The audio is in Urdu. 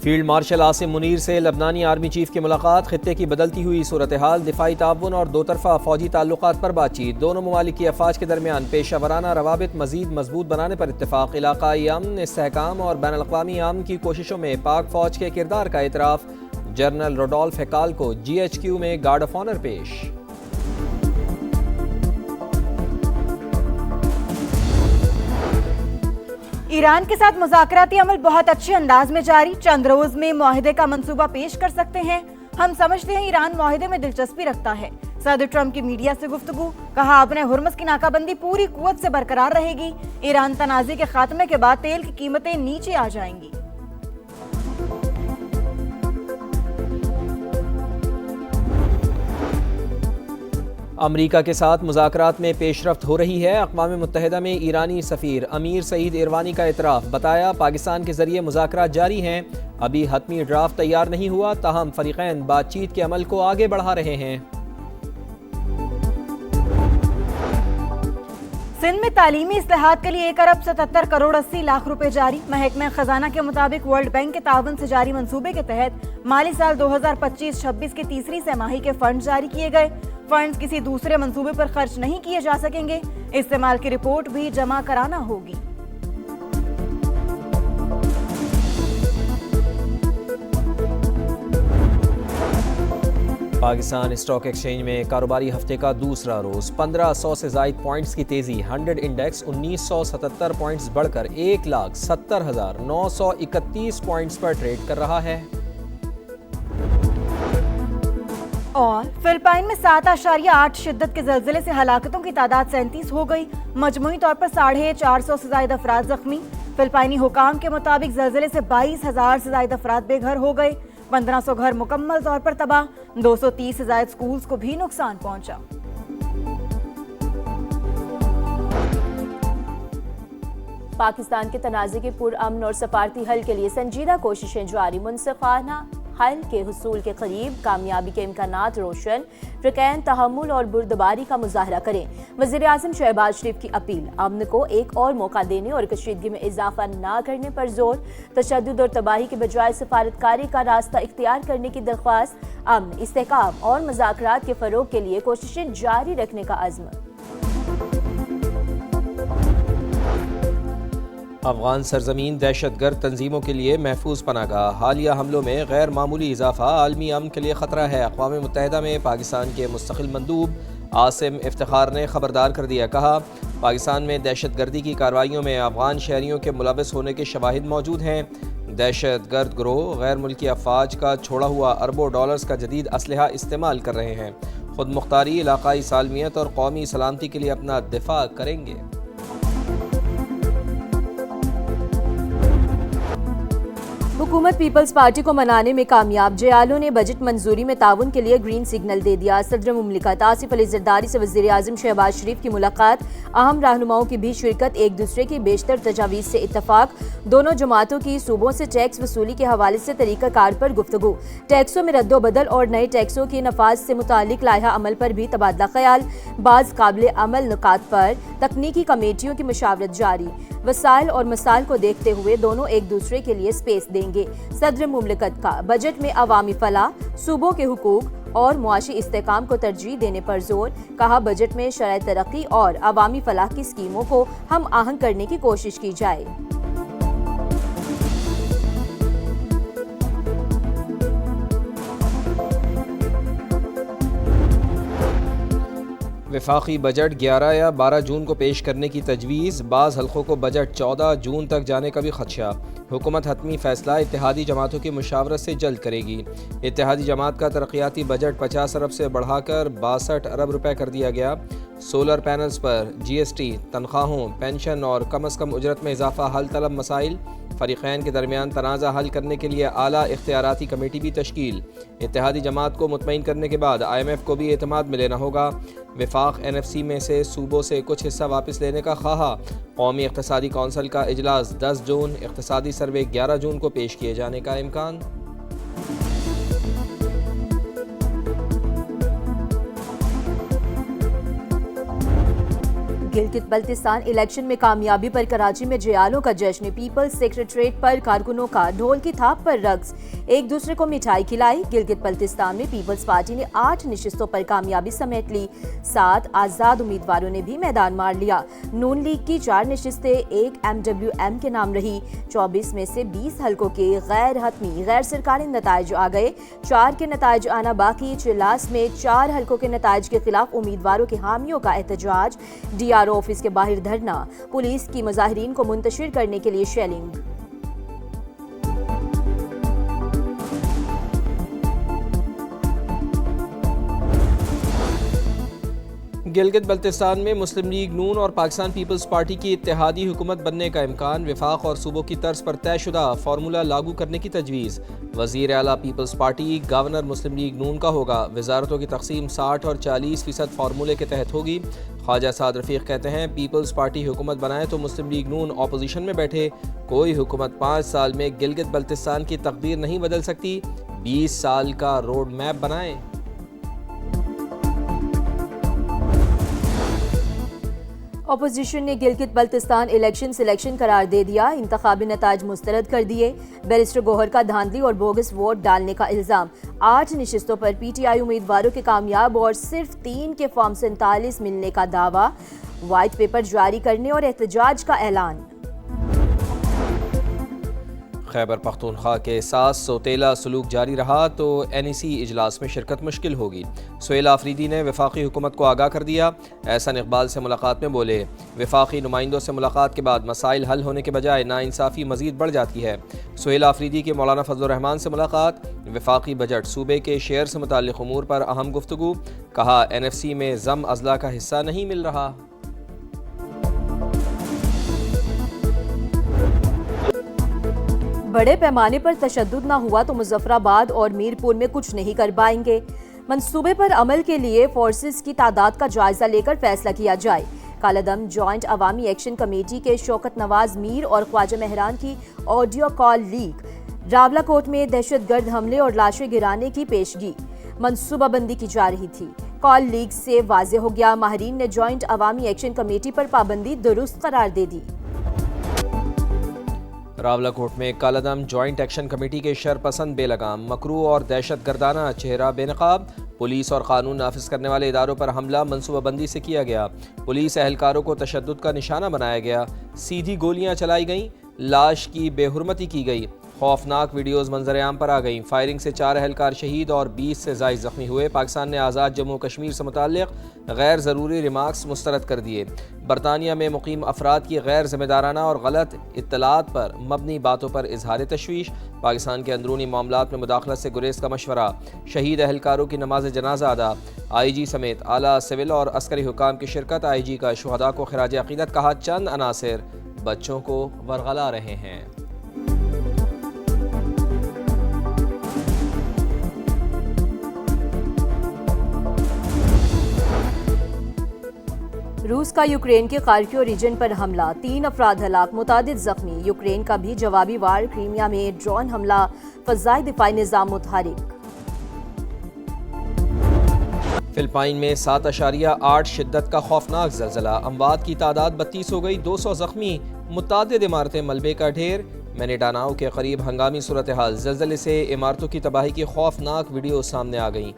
فیلڈ مارشل عاصم منیر سے لبنانی آرمی چیف کی ملاقات، خطے کی بدلتی ہوئی صورتحال، دفاعی تعاون اور دو طرفہ فوجی تعلقات پر بات چیت۔ دونوں ممالک کی افواج کے درمیان پیشہ ورانہ روابط مزید مضبوط بنانے پر اتفاق۔ علاقائی امن، استحکام اور بین الاقوامی امن کی کوششوں میں پاک فوج کے کردار کا اعتراف۔ جنرل روڈولف ہیکال کو GHQ میں گارڈ آف آنر پیش۔ ایران کے ساتھ مذاکراتی عمل بہت اچھے انداز میں جاری، چند روز میں معاہدے کا منصوبہ پیش کر سکتے ہیں۔ ہم سمجھتے ہیں ایران معاہدے میں دلچسپی رکھتا ہے۔ صدر ٹرمپ کی میڈیا سے گفتگو، کہا اپنے ہرمز کی ناکہ بندی پوری قوت سے برقرار رہے گی۔ ایران تنازع کے خاتمے کے بعد تیل کی قیمتیں نیچے آ جائیں گی۔ امریکہ کے ساتھ مذاکرات میں پیش رفت ہو رہی ہے۔ اقوام متحدہ میں ایرانی سفیر امیر سعید ایروانی کا اعتراف، بتایا پاکستان کے ذریعے مذاکرات جاری ہیں، ابھی حتمی ڈرافٹ تیار نہیں ہوا، تاہم فریقین بات چیت کے عمل کو آگے بڑھا رہے ہیں۔ سندھ میں تعلیمی اصلاحات کے لیے 1,77,80,00,000 روپے جاری۔ محکمہ خزانہ کے مطابق ورلڈ بینک کے تعاون سے جاری منصوبے کے تحت مالی سال 2025-26 کی تیسری سہ ماہی کے فنڈ جاری کیے گئے۔ فنڈز کسی دوسرے منصوبے پر خرچ نہیں کیے جا سکیں گے، استعمال کی رپورٹ بھی جمع کرانا ہوگی۔ پاکستان اسٹاک ایکسچینج میں کاروباری ہفتے کا دوسرا روز، 1500 سے زائد پوائنٹس کی تیزی۔ 100 انڈیکس 1977 پوائنٹس بڑھ کر 1,70,931 پوائنٹس پر ٹریڈ کر رہا ہے۔ اور فلپائن میں 7.8 شدت کے زلزلے سے ہلاکتوں کی تعداد 37 ہو گئی، مجموعی طور پر 450 سے زائد افراد زخمی۔ فلپائنی حکام کے مطابق زلزلے سے 22,000 سے زائد افراد بے گھر ہو گئے، 1500 گھر مکمل طور پر تباہ، 230 سے زائد سکولز کو بھی نقصان پہنچا۔ پاکستان کے تنازع کے پرامن اور سفارتی حل کے لیے سنجیدہ کوششیں جاری، منصفانہ حل کے حصول کے قریب، کامیابی کے امکانات روشن، فریقین تحمل اور بردباری کا مظاہرہ کریں۔ وزیر اعظم شہباز شریف کی اپیل، امن کو ایک اور موقع دینے اور کشیدگی میں اضافہ نہ کرنے پر زور، تشدد اور تباہی کے بجائے سفارتکاری کا راستہ اختیار کرنے کی درخواست، امن، استحکام اور مذاکرات کے فروغ کے لیے کوششیں جاری رکھنے کا عزم۔ افغان سرزمین دہشت گرد تنظیموں کے لیے محفوظ پناہ گاہ، حالیہ حملوں میں غیر معمولی اضافہ عالمی امن کے لیے خطرہ ہے۔ اقوام متحدہ میں پاکستان کے مستقل مندوب عاصم افتخار نے خبردار کر دیا، کہا پاکستان میں دہشت گردی کی کارروائیوں میں افغان شہریوں کے ملوث ہونے کے شواہد موجود ہیں۔ دہشت گرد گروہ غیر ملکی افواج کا چھوڑا ہوا اربوں ڈالرز کا جدید اسلحہ استعمال کر رہے ہیں، خود مختاری، علاقائی سالمیت اور قومی سلامتی کے لیے اپنا دفاع کریں گے۔ حکومت پیپلز پارٹی کو منانے میں کامیاب، جیالو نے بجٹ منظوری میں تعاون کے لیے گرین سگنل دے دیا۔ صدر مملکت آصف علی زرداری سے وزیر اعظم شہباز شریف کی ملاقات، اہم رہنماؤں کی بھی شرکت، ایک دوسرے کی بیشتر تجاویز سے اتفاق، دونوں جماعتوں کی صوبوں سے ٹیکس وصولی کے حوالے سے طریقہ کار پر گفتگو، ٹیکسوں میں رد و بدل اور نئے ٹیکسوں کے نفاذ سے متعلق لائحہ عمل پر بھی تبادلہ خیال، بعض قابل عمل نکات پر تکنیکی کمیٹیوں کی مشاورت جاری، وسائل اور مسائل کو دیکھتے ہوئے دونوں ایک دوسرے کے لیے سپیس دیں گے۔ صدر مملکت کا بجٹ میں عوامی فلاح، صوبوں کے حقوق اور معاشی استحکام کو ترجیح دینے پر زور، کہا بجٹ میں شرح ترقی اور عوامی فلاح کی اسکیموں کو ہم آہنگ کرنے کی کوشش کی جائے۔ وفاقی بجٹ 11 یا 12 جون کو پیش کرنے کی تجویز، بعض حلقوں کو بجٹ 14 جون تک جانے کا بھی خدشہ۔ حکومت حتمی فیصلہ اتحادی جماعتوں کی مشاورت سے جلد کرے گی۔ اتحادی جماعت کا ترقیاتی بجٹ 50 ارب سے بڑھا کر 62 ارب روپے کر دیا گیا۔ سولر پینلز پر GST، تنخواہوں، پینشن اور کم از کم اجرت میں اضافہ حل طلب مسائل، فریقین کے درمیان تنازع حل کرنے کے لیے اعلیٰ اختیاراتی کمیٹی بھی تشکیل۔ اتحادی جماعت کو مطمئن کرنے کے بعد IMF کو بھی اعتماد میں لینا ہوگا۔ وفاق NFC میں سے صوبوں سے کچھ حصہ واپس لینے کا خواہاں۔ قومی اقتصادی کونسل کا اجلاس 10 جون، اقتصادی سروے 11 جون کو پیش کیے جانے کا امکان۔ گلگت بلتستان الیکشن میں کامیابی پر کراچی میں جیالوں کا جشن، پیپلز سیکریٹریٹ پر کارکنوں کا ڈھول کی تھاپ پر رقص، ایک دوسرے کو مٹھائی کھلائی۔ گلگت بلتستان میں پیپلز پارٹی نے 8 نشستوں پر کامیابی سمیٹ لی، 7 آزاد امیدواروں نے بھی میدان مار لیا۔ نون لیگ کی 4 نشستیں ایک MWM کے نام رہی، 24 میں سے 20 حلقوں کے غیر حتمی غیر سرکاری نتائج آ گئے، 4 کے نتائج آنا باقی۔ چلاس میں 4 حلقوں کے نتائج کے خلاف امیدواروں کے حامیوں کا احتجاج، DRO آفس کے باہر دھرنا، پولیس کی مظاہرین کو منتشر کرنے کے لیے شیلنگ۔ گلگت بلتستان میں مسلم لیگ نون اور پاکستان پیپلز پارٹی کی اتحادی حکومت بننے کا امکان، وفاق اور صوبوں کی طرز پر طے شدہ فارمولہ لاگو کرنے کی تجویز۔ وزیر اعلیٰ پیپلز پارٹی گورنر مسلم لیگ نون کا ہوگا، وزارتوں کی تقسیم 60 اور 40% فارمولے کے تحت ہوگی۔ خواجہ سعد رفیق کہتے ہیں پیپلز پارٹی حکومت بنائے تو مسلم لیگ نون اپوزیشن میں بیٹھے، کوئی حکومت 5 سال میں گلگت بلتستان کی تقدیر نہیں بدل سکتی، 20 سال کا روڈ میپ بنائیں۔ اپوزیشن نے گلگت بلتستان الیکشن سلیکشن قرار دے دیا، انتخابی نتائج مسترد کر دیے۔ بیرسٹر گوہر کا دھاندلی اور بوگس ووٹ ڈالنے کا الزام، 8 نشستوں پر PTI امیدواروں کے کامیاب اور صرف 3 کے فارم 47 ملنے کا دعویٰ، وائٹ پیپر جاری کرنے اور احتجاج کا اعلان۔ خیبر پختونخوا کے ساتھ سوتیلا سلوک جاری رہا تو NEC اجلاس میں شرکت مشکل ہوگی۔ سہیل آفریدی نے وفاقی حکومت کو آگاہ کر دیا، احسن اقبال سے ملاقات میں بولے وفاقی نمائندوں سے ملاقات کے بعد مسائل حل ہونے کے بجائے ناانصافی مزید بڑھ جاتی ہے۔ سہیل آفریدی کی مولانا فضل الرحمان سے ملاقات، وفاقی بجٹ صوبے کے شیئر سے متعلق امور پر اہم گفتگو، کہا NFC میں ضم اضلاع کا حصہ نہیں مل رہا۔ بڑے پیمانے پر تشدد نہ ہوا تو مظفر آباد اور میر پور میں کچھ نہیں کر پائیں گے، منصوبے پر عمل کے لیے فورسز کی تعداد کا جائزہ لے کر فیصلہ کیا جائے۔ کالعدم جوائنٹ عوامی ایکشن کمیٹی کے شوکت نواز میر اور خواجہ مہران کی آڈیو کال لیک، راولاکوٹ میں دہشت گرد حملے اور لاشیں گرانے کی پیشگی، منصوبہ بندی کی جا رہی تھی۔ کال لیک سے واضح ہو گیا ماہرین نے جوائنٹ عوامی ایکشن کمیٹی پر پابندی درست قرار دے دی۔ راولاکوٹ میں کالعدم جوائنٹ ایکشن کمیٹی کے شرپسند بے لگام، مکروہ اور دہشت گردانہ چہرہ بے نقاب، پولیس اور قانون نافذ کرنے والے اداروں پر حملہ منصوبہ بندی سے کیا گیا، پولیس اہلکاروں کو تشدد کا نشانہ بنایا گیا، سیدھی گولیاں چلائی گئیں، لاش کی بے حرمتی کی گئی، خوفناک ویڈیوز منظر عام پر آ گئیں، فائرنگ سے 4 اہلکار شہید اور 20 سے زائد زخمی ہوئے۔ پاکستان نے آزاد جموں کشمیر سے متعلق غیر ضروری ریمارکس مسترد کر دیے۔ برطانیہ میں مقیم افراد کی غیر ذمہ دارانہ اور غلط اطلاعات پر مبنی باتوں پر اظہار تشویش، پاکستان کے اندرونی معاملات میں مداخلت سے گریز کا مشورہ، شہید اہلکاروں کی نماز جنازہ ادا، IG سمیت اعلیٰ سول اور عسکری حکام کی شرکت، IG کا شہداء کو خراج عقیدت، کہا چند عناصر بچوں کو ورغلا رہے ہیں۔ روس کا یوکرین کے خارکیو ریجن پر حملہ، 3 افراد ہلاک، متعدد زخمی، یوکرین کا بھی جوابی وار، کریمیا میں ڈرون حملہ، فضائی دفاعی نظام متحرک۔ فلپائن میں 7.8 شدت کا خوفناک زلزلہ، اموات کی تعداد 32 ہو گئی، 200 زخمی، متعدد عمارتیں ملبے کا ڈھیر۔ مینڈاناؤ کے قریب ہنگامی صورتحال، زلزلے سے عمارتوں کی تباہی کی خوفناک ویڈیو سامنے آ گئیں۔